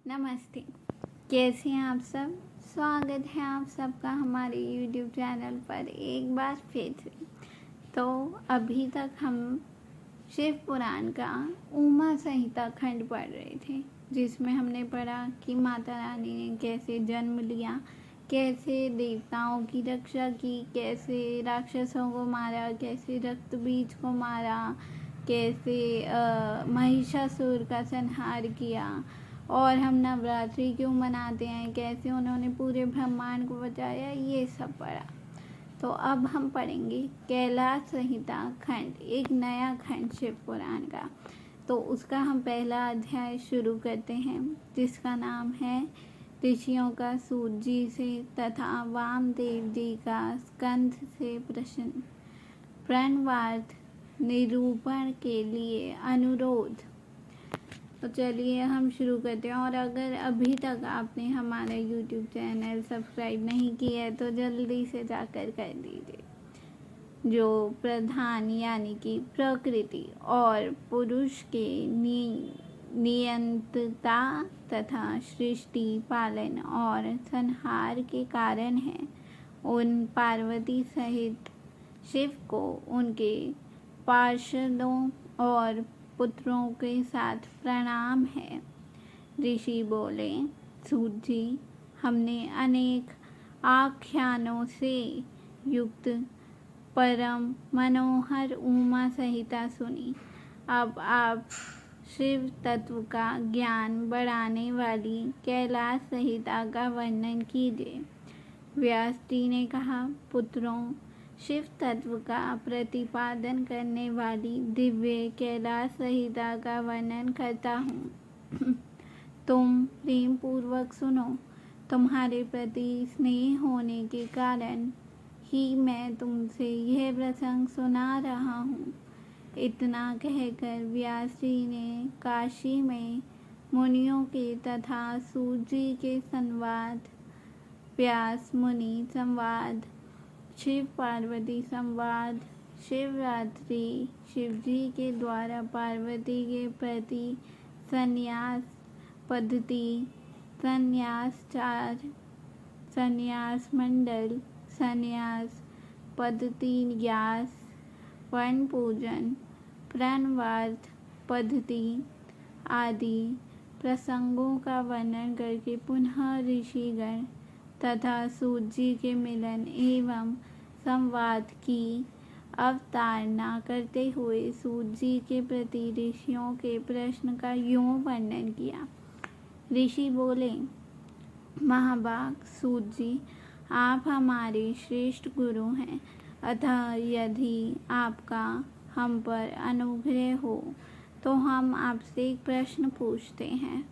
नमस्ते। कैसे हैं आप सब? स्वागत है आप सबका हमारे YouTube चैनल पर एक बार फिर से। तो अभी तक हम शिव पुराण का उमा संहिता खंड पढ़ रहे थे, जिसमें हमने पढ़ा कि माता रानी ने कैसे जन्म लिया, कैसे देवताओं की रक्षा की, कैसे राक्षसों को मारा, कैसे रक्त बीज को मारा, कैसे महिषासुर का संहार किया, और हम नवरात्रि क्यों मनाते हैं, कैसे उन्होंने पूरे ब्रह्मांड को बचाया, ये सब पढ़ा। तो अब हम पढ़ेंगे कैलाश संहिता खंड, एक नया खंड शिव पुराण का। तो उसका हम पहला अध्याय शुरू करते हैं, जिसका नाम है ऋषियों का सूत जी से तथा वामदेव जी का स्कंद से प्रश्न, प्रणवार्थ निरूपण के लिए अनुरोध। तो चलिए हम शुरू करते हैं। और अगर अभी तक आपने हमारा YouTube चैनल सब्सक्राइब नहीं किया है तो जल्दी से जाकर कर दीजिए। जो प्रधान यानी कि प्रकृति और पुरुष के नियंत्रता तथा सृष्टि पालन और संहार के कारण है, उन पार्वती सहित शिव को उनके पार्षदों और पुत्रों के साथ प्रणाम है। ऋषि बोले, सूत जी, हमने अनेक आख्यानों से युक्त परम मनोहर उमा संहिता सुनी। अब आप शिव तत्व का ज्ञान बढ़ाने वाली कैलाश संहिता का वर्णन कीजिए। व्यास जी ने कहा, पुत्रों, शिव तत्व का प्रतिपादन करने वाली दिव्य कैलाश संहिता का वर्णन करता हूँ। तुम प्रेम पूर्वक सुनो। तुम्हारे प्रति स्नेह होने के कारण ही मैं तुमसे यह प्रसंग सुना रहा हूँ। इतना कहकर व्यास जी ने काशी में मुनियों के तथा सूत जी के संवाद, व्यास मुनि संवाद, शिव पार्वती संवाद, शिवरात्रि, शिवजी के द्वारा पार्वती के प्रति संन्यास पद्धति, संन्यासचार, संन्यास मंडल, संन्यास पद्धति, न्यास, वर्ण पूजन, प्रणवार्थ पद्धति आदि प्रसंगों का वर्णन करके पुनः ऋषिगण तथा सूत जी के मिलन एवं संवाद की अवतारणा करते हुए सूत जी के प्रति ऋषियों के प्रश्न का यूं वर्णन किया। ऋषि बोले, महाभाग सूत जी, आप हमारे श्रेष्ठ गुरु हैं, अतः यदि आपका हम पर अनुग्रह हो तो हम आपसे एक प्रश्न पूछते हैं।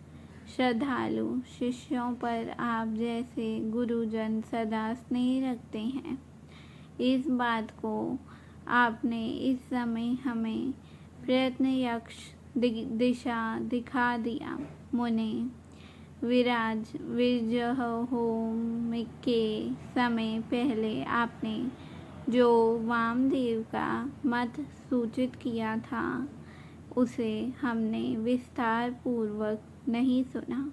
श्रद्धालु शिष्यों पर आप जैसे गुरुजन सदा स्नेह रखते हैं, इस बात को आपने इस समय हमें प्रयत्न यक्ष दिशा दिखा दिया। मुने, विरजह होम के समय पहले आपने जो वामदेव का मत सूचित किया था, उसे हमने विस्तार पूर्वक नहीं सुना।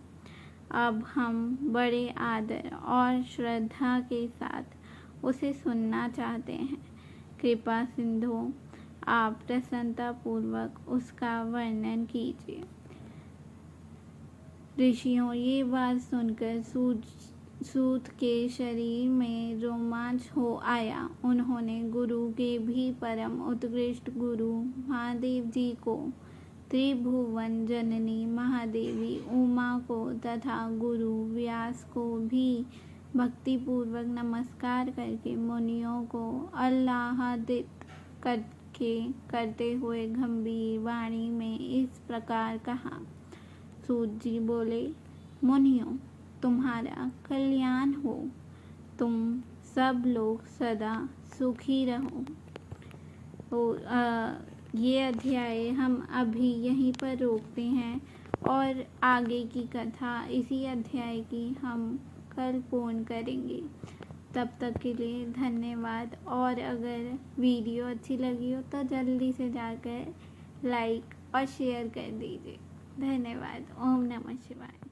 अब हम बड़े आदर और श्रद्धा के साथ उसे सुनना चाहते हैं। कृपा सिंधु, आप प्रसन्नता पूर्वक उसका वर्णन कीजिए। ऋषियों, ये बात सुनकर सूत के शरीर में रोमांच हो आया। उन्होंने गुरु के भी परम उत्कृष्ट गुरु महादेव जी को, त्रिभुवन जननी महादेवी उमा को तथा गुरु व्यास को भी भक्तिपूर्वक नमस्कार करके मुनियों को आह्लादित करते हुए गंभीर वाणी में इस प्रकार कहा। सूत जी बोले, मुनियों, तुम्हारा कल्याण हो, तुम सब लोग सदा सुखी रहो। तो ये अध्याय हम अभी यहीं पर रोकते हैं और आगे की कथा इसी अध्याय की हम कल पूर्ण करेंगे। तब तक के लिए धन्यवाद। और अगर वीडियो अच्छी लगी हो तो जल्दी से जाकर लाइक और शेयर कर दीजिए। धन्यवाद। ओम नमः शिवाय।